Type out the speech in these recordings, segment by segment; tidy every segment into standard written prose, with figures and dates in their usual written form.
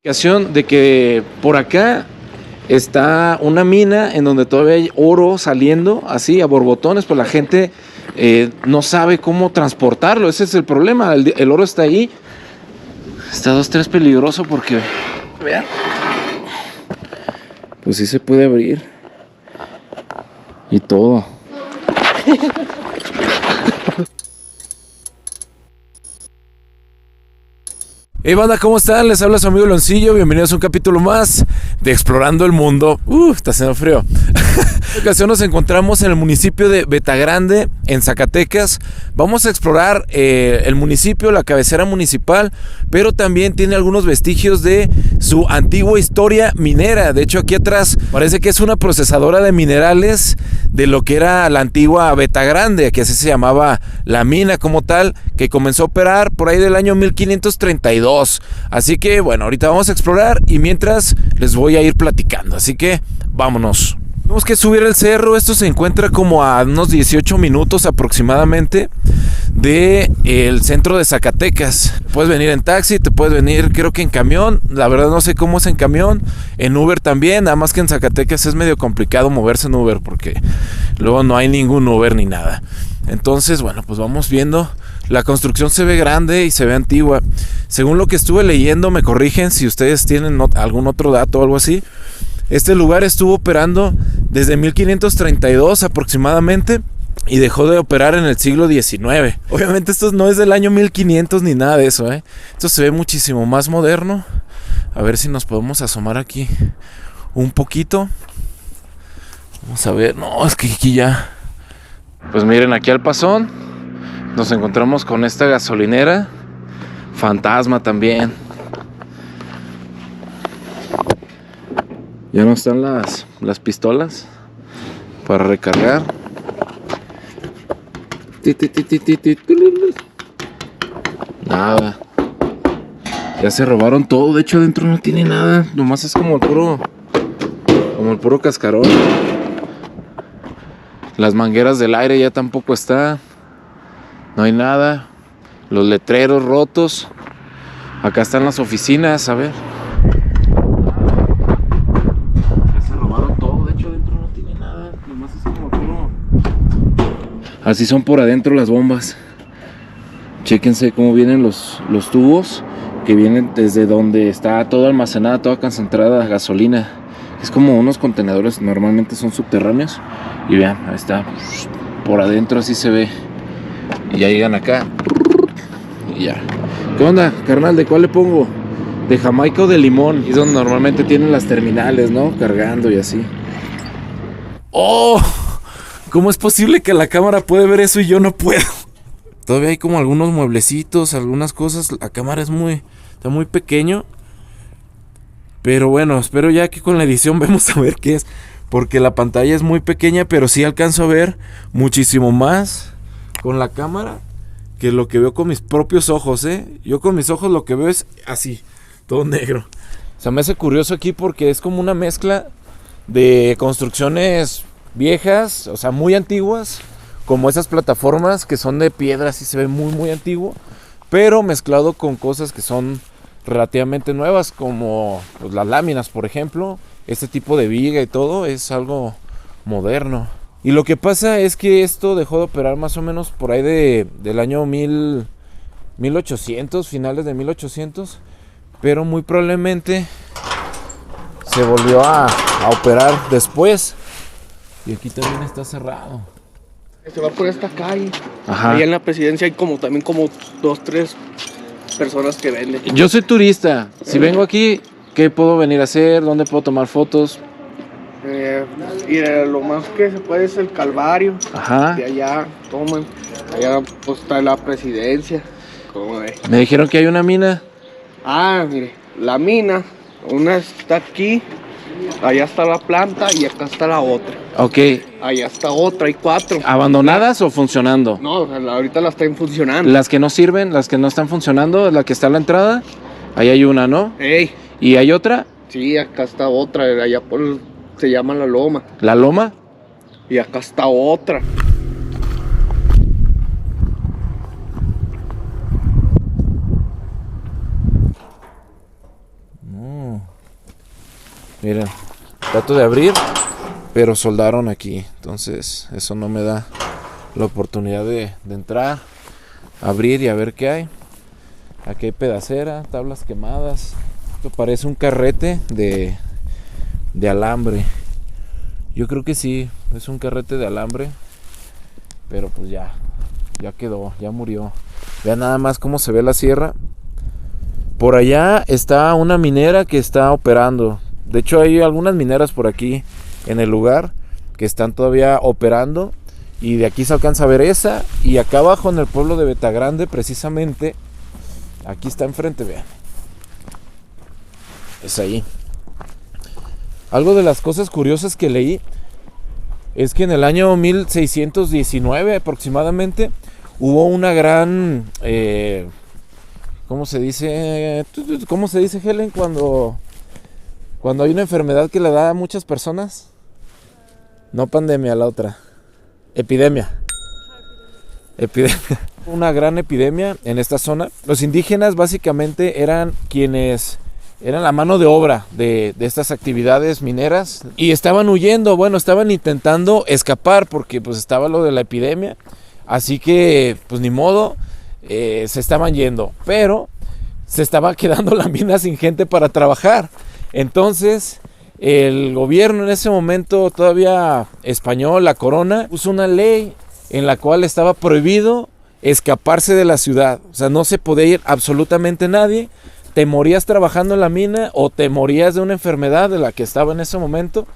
De que por acá está una mina en donde todavía hay oro saliendo así a borbotones, pero la gente no sabe cómo transportarlo. Ese es el problema. El oro está ahí. Está 2-3 peligroso porque, vean, pues sí se puede abrir y todo. Hey banda, ¿cómo están? Les habla su amigo Loncillo. Bienvenidos a un capítulo más de Explorando el Mundo. Está haciendo frío. En esta ocasión nos encontramos en el municipio de Betagrande, en Zacatecas. Vamos a explorar el municipio, la cabecera municipal, pero también tiene algunos vestigios de su antigua historia minera. De hecho, aquí atrás parece que es una procesadora de minerales de lo que era la antigua Betagrande, que así se llamaba la mina como tal, que comenzó a operar por ahí del año 1532. Así que bueno, ahorita vamos a explorar y mientras les voy a ir platicando. Así que vámonos. Tenemos que subir el cerro. Esto se encuentra como a unos 18 minutos aproximadamente del centro de Zacatecas. Puedes venir en taxi, te puedes venir creo que en camión. La verdad no sé cómo es en camión. En Uber también, nada más que en Zacatecas es medio complicado moverse en Uber porque luego no hay ningún Uber ni nada. Entonces bueno, pues vamos viendo. La construcción se ve grande y se ve antigua. Según lo que estuve leyendo, me corrigen si ustedes tienen algún otro dato o algo así. Este lugar estuvo operando desde 1532 aproximadamente y dejó de operar en el siglo XIX. Obviamente esto no es del año 1500 ni nada de eso, Esto se ve muchísimo más moderno. A ver si nos podemos asomar aquí un poquito. Vamos a ver. No, es que aquí ya... Pues miren, aquí al pasón nos encontramos con esta gasolinera fantasma también. Ya no están las pistolas para recargar. Nada. Ya se robaron todo. De hecho adentro no tiene nada. Nomás es como el puro cascarón. Las mangueras del aire ya tampoco están. No hay nada. Los letreros rotos. Acá están las oficinas, a ver. Ya se robaron todo, de hecho adentro no tiene nada. Nomás es como puro. Así son por adentro las bombas. Chéquense cómo vienen los tubos. Que vienen desde donde está todo almacenada, toda concentrada gasolina. Es como unos contenedores, normalmente son subterráneos. Y vean, ahí está. Por adentro así se ve. Y ya llegan acá. Y ya. ¿Qué onda, carnal? ¿De cuál le pongo? ¿De Jamaica o de limón? Y es donde normalmente tienen las terminales, ¿no? Cargando y así. ¡Oh! ¿Cómo es posible que la cámara puede ver eso y yo no puedo? Todavía hay como algunos mueblecitos, algunas cosas. La cámara está muy pequeño. Pero bueno, espero ya que con la edición vemos a ver qué es. Porque la pantalla es muy pequeña, pero sí alcanzo a ver muchísimo más con la cámara que lo que veo con mis propios ojos, Yo con mis ojos lo que veo es así, todo negro. O sea, me hace curioso aquí porque es como una mezcla de construcciones viejas, o sea, muy antiguas, como esas plataformas que son de piedra, así se ve muy, muy antiguo, pero mezclado con cosas que son relativamente nuevas, como pues, las láminas, por ejemplo. Este tipo de viga y todo es algo moderno. Y lo que pasa es que esto dejó de operar más o menos por ahí del año 1800, finales de 1800. Pero muy probablemente se volvió a operar después. Y aquí también está cerrado. Se va por esta calle. Ajá. Ahí en la presidencia hay también como 2-3 personas que venden. Yo soy turista. Si vengo aquí, ¿qué puedo venir a hacer? ¿Dónde puedo tomar fotos? Y lo más que se puede es el Calvario. Ajá. De allá, toman. Allá pues está la presidencia. ¿Cómo ve? Me dijeron que hay una mina. Ah, mire, la mina, una está aquí, allá está la planta y acá está la otra. Ok. Allá está otra, hay 4. ¿Abandonadas o funcionando? No, o sea, ahorita las están funcionando. Las que no sirven, las que no están funcionando, la que está a la entrada, ahí hay una, ¿no? Ey. ¿Y hay otra? Sí, acá está otra, allá se llama La Loma. ¿La Loma? Y acá está otra. No, Miren, trato de abrir, pero soldaron aquí. Entonces eso no me da la oportunidad de entrar, abrir y a ver qué hay. Aquí hay pedacera, tablas quemadas. Esto parece un carrete de alambre. Yo creo que sí, es un carrete de alambre. Pero pues ya quedó, ya murió. Vean nada más cómo se ve la sierra. Por allá está una minera que está operando. De hecho hay algunas mineras por aquí en el lugar que están todavía operando. Y de aquí se alcanza a ver esa. Y acá abajo en el pueblo de Betagrande, precisamente, aquí está enfrente, vean. Es ahí. Algo de las cosas curiosas que leí es que en el año 1619 aproximadamente hubo una gran... ¿cómo se dice? ¿Cómo se dice, Helen, cuando hay una enfermedad que le da a muchas personas? No pandemia, la otra. Epidemia. Una gran epidemia en esta zona. Los indígenas básicamente eran quienes eran la mano de obra de estas actividades mineras y estaban huyendo, estaban intentando escapar porque pues estaba lo de la epidemia, así que pues ni modo, se estaban yendo, pero se estaba quedando la mina sin gente para trabajar. Entonces el gobierno en ese momento todavía español, la corona, puso una ley en la cual estaba prohibido escaparse de la ciudad. O sea, no se podía ir absolutamente nadie. Te morías trabajando en la mina o te morías de una enfermedad de la que estaba en ese momento,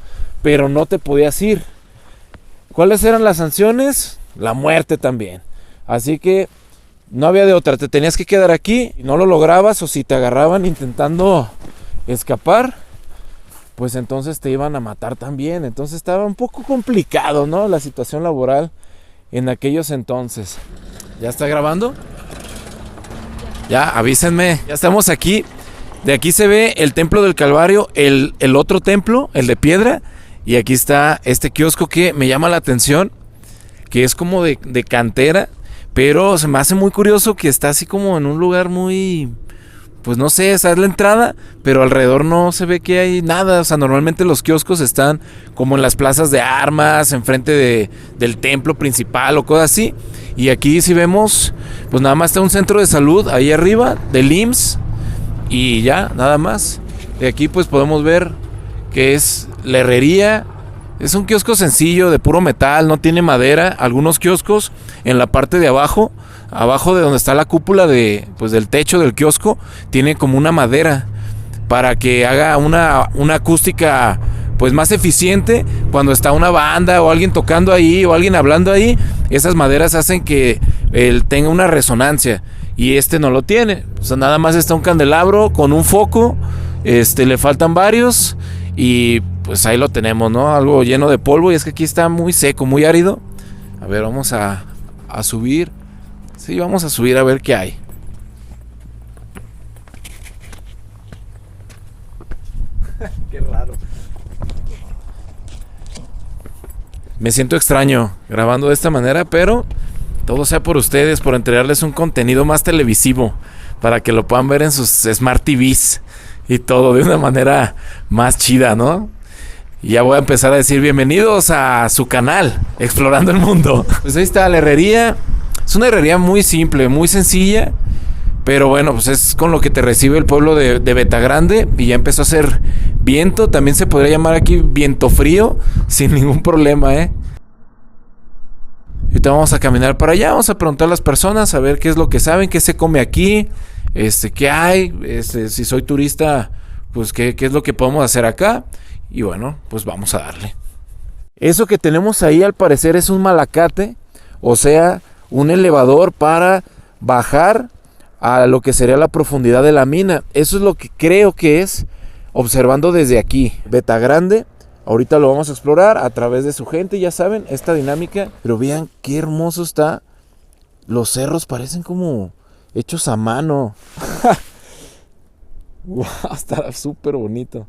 pero no te podías ir. ¿Cuáles eran las sanciones? La muerte también. Así que no había de otra, te tenías que quedar aquí y no lo lograbas, o si te agarraban intentando escapar, pues entonces te iban a matar también. Entonces estaba un poco complicado, ¿no? La situación laboral en aquellos entonces. ¿Ya está grabando? Ya, avísenme. Ya estamos aquí. De aquí se ve el templo del Calvario, el otro templo, el de piedra. Y aquí está este kiosco que me llama la atención, que es como de cantera. Pero se me hace muy curioso que está así como en un lugar muy... Pues no sé, esa es la entrada, pero alrededor no se ve que hay nada. O sea, normalmente los kioscos están como en las plazas de armas, enfrente del templo principal o cosas así. Y aquí si vemos, pues nada más está un centro de salud ahí arriba, del IMSS. Y ya, nada más. De aquí pues podemos ver que es la herrería. Es un kiosco sencillo, de puro metal, no tiene madera. Algunos kioscos en la parte de abajo de donde está la cúpula del techo del kiosco, tiene como una madera para que haga una acústica pues más eficiente. Cuando está una banda o alguien tocando ahí o alguien hablando ahí, esas maderas hacen que él tenga una resonancia, y este no lo tiene. O sea, nada más está un candelabro con un foco, le faltan varios y pues ahí lo tenemos, ¿no? Algo lleno de polvo, y es que aquí está muy seco, muy árido. A ver, vamos a subir. Sí, vamos a subir a ver qué hay. Qué raro. Me siento extraño grabando de esta manera, pero todo sea por ustedes, por entregarles un contenido más televisivo, para que lo puedan ver en sus Smart TVs y todo de una manera más chida, ¿no? Y ya voy a empezar a decir bienvenidos a su canal, Explorando el Mundo. Pues ahí está la herrería. Es una herrería muy simple, muy sencilla, pero bueno, pues es con lo que te recibe el pueblo de Betagrande. Y ya empezó a hacer viento, también se podría llamar aquí viento frío, sin ningún problema, ¿eh? Y ahorita vamos a caminar para allá, vamos a preguntar a las personas a ver qué es lo que saben, qué se come aquí, qué hay, si soy turista, pues qué es lo que podemos hacer acá. Y bueno, pues vamos a darle. Eso que tenemos ahí al parecer es un malacate, o sea, un elevador para bajar a lo que sería la profundidad de la mina. Eso es lo que creo que es, observando desde aquí Betagrande. Ahorita lo vamos a explorar a través de su gente, ya saben, esta dinámica. Pero vean qué hermoso está. Los cerros parecen como hechos a mano. Wow, está súper bonito.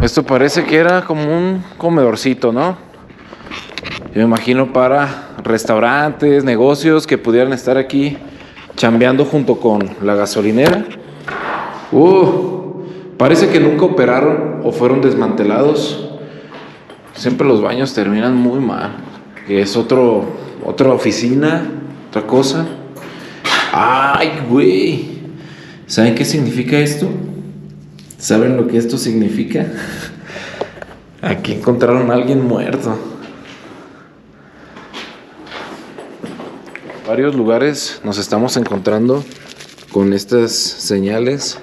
Esto parece que era como un comedorcito, ¿no? Yo me imagino para restaurantes, negocios que pudieran estar aquí chambeando junto con la gasolinera. Parece que nunca operaron o fueron desmantelados. Siempre los baños terminan muy mal. Que es otra oficina, otra cosa. ¡Ay, güey! ¿Saben qué significa esto? ¿Saben lo que esto significa? Aquí encontraron a alguien muerto. En varios lugares nos estamos encontrando con estas señales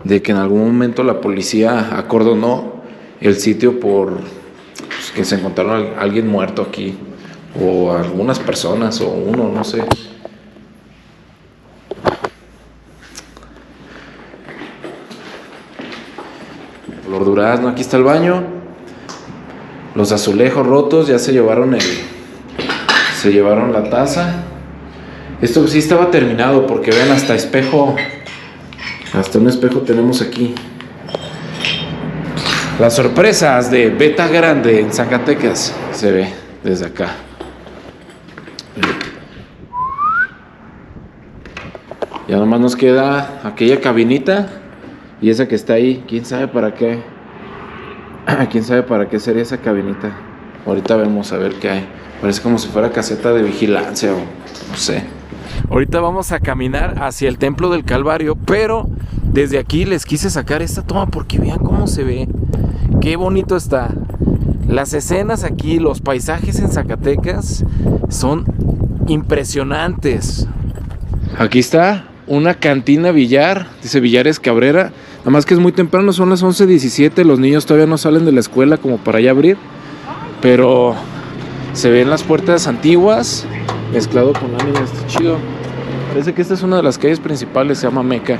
de que en algún momento la policía acordonó el sitio por que se encontraron a alguien muerto aquí, o algunas personas, o uno, no sé. Color durazno, aquí está el baño. Los azulejos rotos, ya se llevaron la taza. Esto sí estaba terminado, porque vean, hasta un espejo tenemos aquí. Las sorpresas de Beta Grande en Zacatecas se ve desde acá. Ya nomás nos queda aquella cabinita y esa que está ahí. ¿Quién sabe para qué? ¿Quién sabe para qué sería esa cabinita? Ahorita vemos a ver qué hay. Parece como si fuera caseta de vigilancia o no sé. Ahorita vamos a caminar hacia el Templo del Calvario, pero desde aquí les quise sacar esta toma porque vean cómo se ve. Qué bonito está. Las escenas aquí, los paisajes en Zacatecas son impresionantes. Aquí está una cantina billar, dice Villares Cabrera. Nada más que es muy temprano, son las 11:17. Los niños todavía no salen de la escuela como para ya abrir. Pero se ven las puertas antiguas mezclado con láminas, está chido. Parece que esta es una de las calles principales, se llama Meca.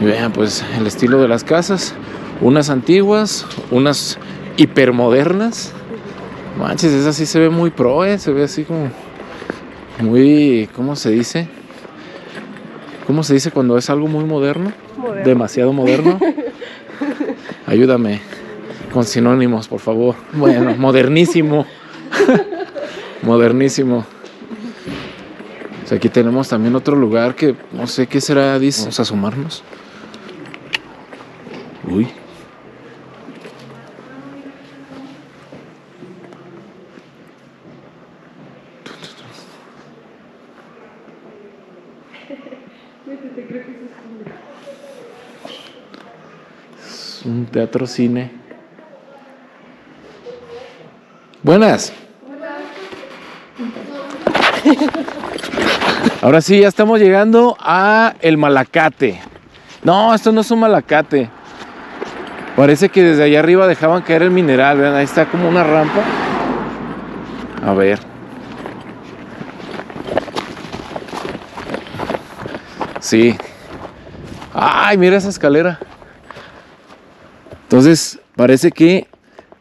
Y vean pues el estilo de las casas. Unas antiguas, unas hipermodernas. Manches, esa sí se ve muy pro, se ve así como muy, ¿cómo se dice? ¿Cómo se dice cuando es algo muy moderno? Demasiado moderno. Ayúdame con sinónimos, por favor. Bueno, modernísimo. Modernísimo. O sea, aquí tenemos también otro lugar que no sé qué será, dice. Vamos a asomarnos. Uy. Es un teatro cine. Buenas. Ahora sí, ya estamos llegando a el Malacate. No, esto no es un Malacate. Parece que desde allá arriba dejaban caer el mineral. Vean, ahí está como una rampa. A ver. Sí. Ay, mira esa escalera. Entonces, parece que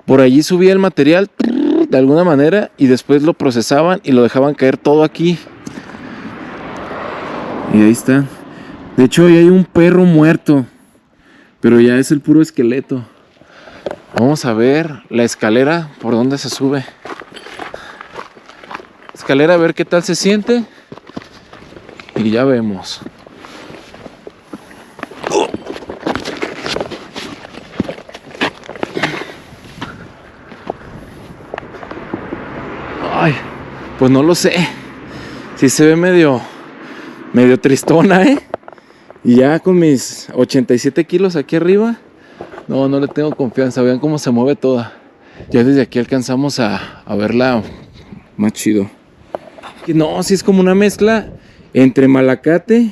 por allí subía el material de alguna manera y después lo procesaban y lo dejaban caer todo aquí. Y ahí está. De hecho, ahí hay un perro muerto, pero ya es el puro esqueleto. Vamos a ver la escalera por donde se sube. Escalera, a ver qué tal se siente. Y ya vemos. Ay, pues no lo sé. Sí se ve medio tristona, Y ya con mis 87 kilos aquí arriba, no le tengo confianza. Vean cómo se mueve toda. Ya desde aquí alcanzamos a verla más chido. No, sí es como una mezcla entre Malacate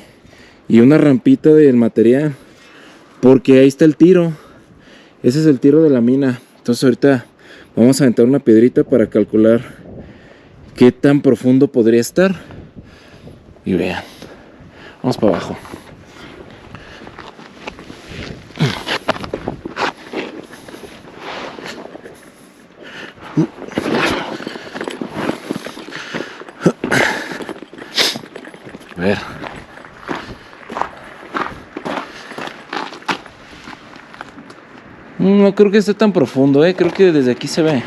y una rampita del material. Porque ahí está el tiro. Ese es el tiro de la mina. Entonces ahorita vamos a aventar una piedrita para calcular qué tan profundo podría estar. Y vean. Vamos para abajo. A ver. No creo que esté tan profundo, Creo que desde aquí se ve.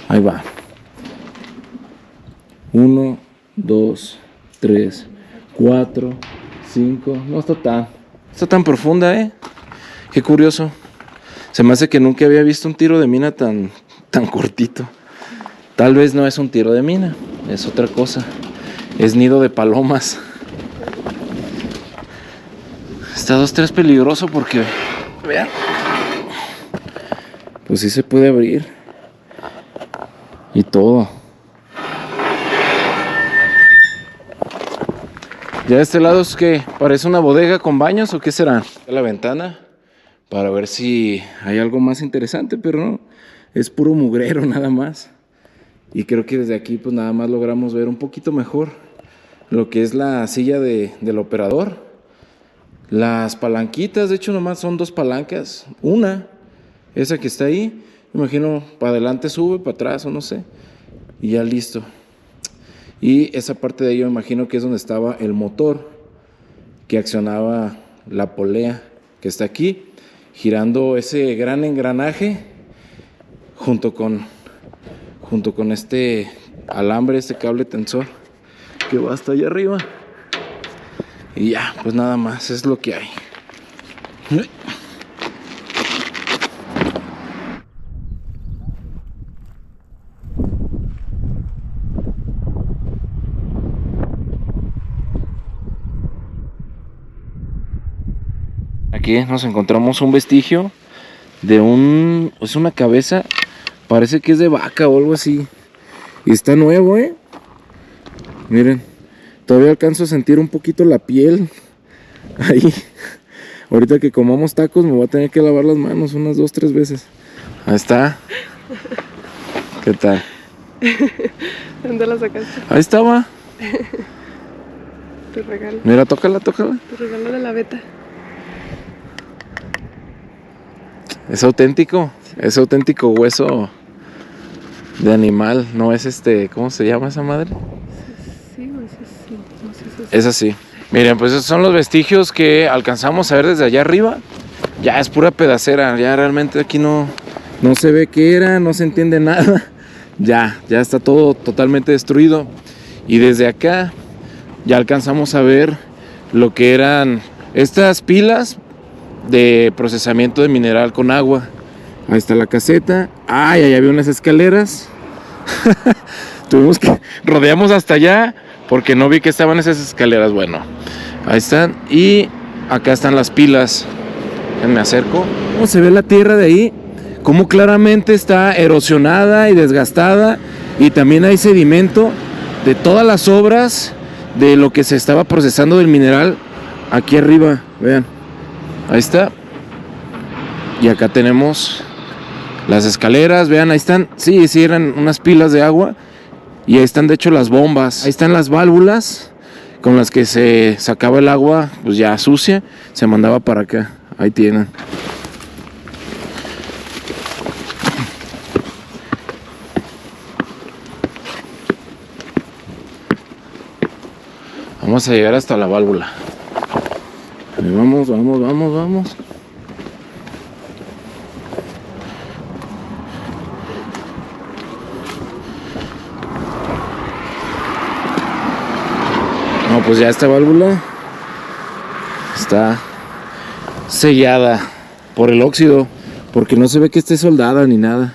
Ahí va. 1, 2, 3, 4, 5. No está tan profunda, ¿eh? Qué curioso. Se me hace que nunca había visto un tiro de mina tan cortito. Tal vez no es un tiro de mina, es otra cosa. Es nido de palomas. Está 2-3 peligroso porque, vean, pues sí se puede abrir. Y todo. Ya de este lado es que parece una bodega con baños o qué será. La ventana para ver si hay algo más interesante, pero no, es puro mugrero nada más. Y creo que desde aquí pues nada más logramos ver un poquito mejor lo que es la silla del operador. Las palanquitas, de hecho nomás son 2 palancas. Una, esa que está ahí, me imagino para adelante sube, para atrás o no sé. Y ya listo. Y esa parte de ahí yo me imagino que es donde estaba el motor que accionaba la polea que está aquí, girando ese gran engranaje junto con este alambre, este cable tensor que va hasta allá arriba. Y ya, pues nada más, es lo que hay. Aquí nos encontramos un vestigio de es una cabeza, parece que es de vaca o algo así. Y está nuevo, miren, todavía alcanzo a sentir un poquito la piel ahí. Ahorita que comamos tacos me voy a tener que lavar las manos unas 2-3 veces. Ahí está. ¿Qué tal? ¿Dónde la sacaste? Ahí estaba. Tu regalo. Mira, tócala. Tu regalo de la beta. Es auténtico. Sí. Es auténtico hueso de animal. No es ¿cómo se llama esa madre? Sí, no sé si. No sé si es así. Miren, pues esos son los vestigios que alcanzamos a ver desde allá arriba. Ya es pura pedacera. Ya realmente aquí no se ve qué era, no se entiende nada. Ya está todo totalmente destruido. Y desde acá ya alcanzamos a ver lo que eran estas pilas de procesamiento de mineral con agua. Ahí está la caseta. Ahí había unas escaleras. Rodeamos hasta allá porque no vi que estaban esas escaleras. Bueno, ahí están. Y acá están las pilas. Me acerco. ¿Cómo se ve la tierra de ahí? Cómo claramente está erosionada y desgastada. Y también hay sedimento de todas las obras de lo que se estaba procesando del mineral aquí arriba. Vean. Ahí está. Y acá tenemos las escaleras. Vean, ahí están. Sí, eran unas pilas de agua. Y ahí están de hecho las bombas. Ahí están las válvulas con las que se sacaba el agua pues ya sucia. Se mandaba para acá. Ahí tienen. Vamos a llegar hasta la válvula. Ahí vamos. No, pues ya esta válvula está sellada por el óxido, porque no se ve que esté soldada ni nada,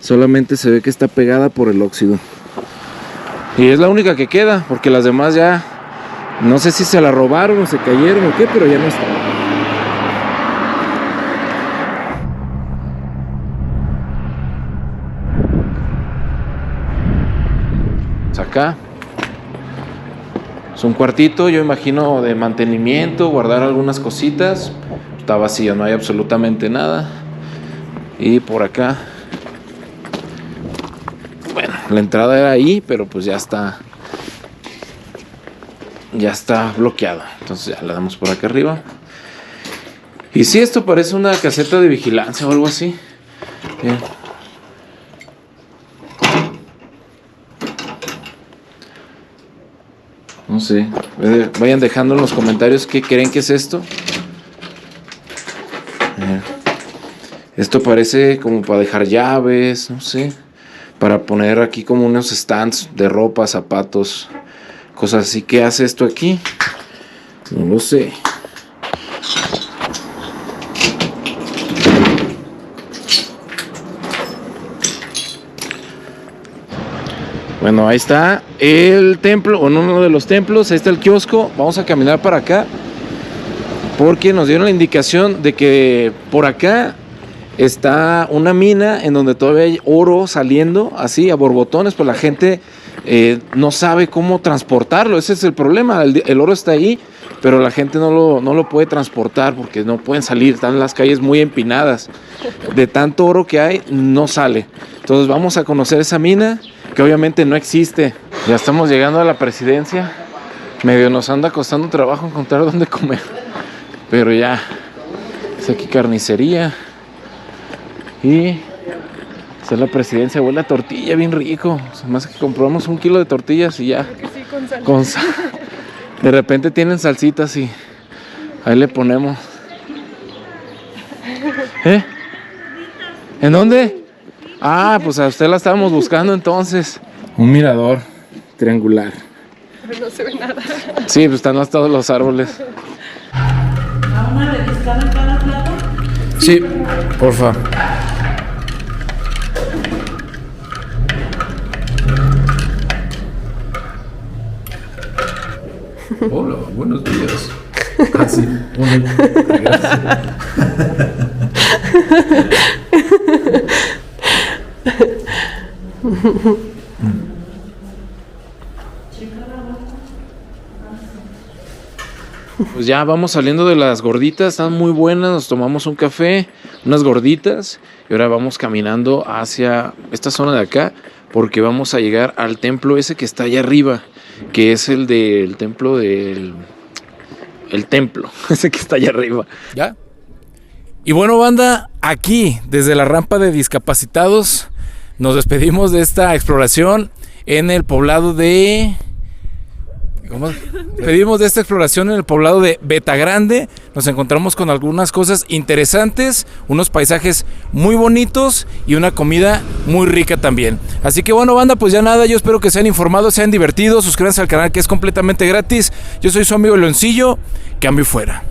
solamente se ve que está pegada por el óxido. Y es la única que queda, porque las demás ya no sé si se la robaron o se cayeron o qué, pero ya no está. Acá es un cuartito, yo imagino de mantenimiento, guardar algunas cositas. Está vacío, no hay absolutamente nada. Y por acá, bueno, la entrada era ahí, pero pues ya está bloqueada. Entonces ya la damos por acá arriba. Y sí, esto parece una caseta de vigilancia o algo así. Bien. No sé, vayan dejando en los comentarios qué creen que es esto. Esto parece como para dejar llaves, no sé. para poner aquí como unos stands de ropa, zapatos, cosas así. ¿Qué hace esto aquí? No lo sé. Bueno, ahí está el templo, o uno de los templos, ahí está el kiosco. Vamos a caminar para acá porque nos dieron la indicación de que por acá está una mina en donde todavía hay oro saliendo así a borbotones, pero la gente no sabe cómo transportarlo. Ese es el problema, el oro está ahí, pero la gente no lo puede transportar porque no pueden salir, están las calles muy empinadas. De tanto oro que hay, no sale. Entonces vamos a conocer esa mina, que obviamente no existe. Ya estamos llegando a la presidencia. Medio nos anda costando trabajo encontrar dónde comer, pero ya es aquí carnicería. Y esta es la presidencia. Huele a tortilla bien rico. Más que compramos 1 kilo de tortillas y ya. Creo que sí, con sal. Con sal. De repente tienen salsitas y ahí le ponemos. ¿En dónde? Ah, pues a usted la estábamos buscando entonces. Un mirador triangular. Pero no se ve nada. Sí, pues están todos los árboles. ¿A una rediscada en cada plato? Sí, porfa. Hola, buenos días. Ah, sí. Gracias. Pues ya vamos saliendo de las gorditas, están muy buenas, nos tomamos un café, unas gorditas y ahora vamos caminando hacia esta zona de acá porque vamos a llegar al templo ese que está allá arriba, que es el del templo del... El templo, ese que está allá arriba. ¿Ya? Y bueno, banda, aquí desde la rampa de discapacitados nos despedimos de esta exploración en el poblado de... ¿Cómo? Pedimos de esta exploración en el poblado de Betagrande. Nos encontramos con algunas cosas interesantes, unos paisajes muy bonitos y una comida muy rica también. Así que bueno, banda, pues ya nada, yo espero que sean informados, sean divertidos, suscríbanse al canal que es completamente gratis. Yo soy su amigo Leoncillo, cambio fuera.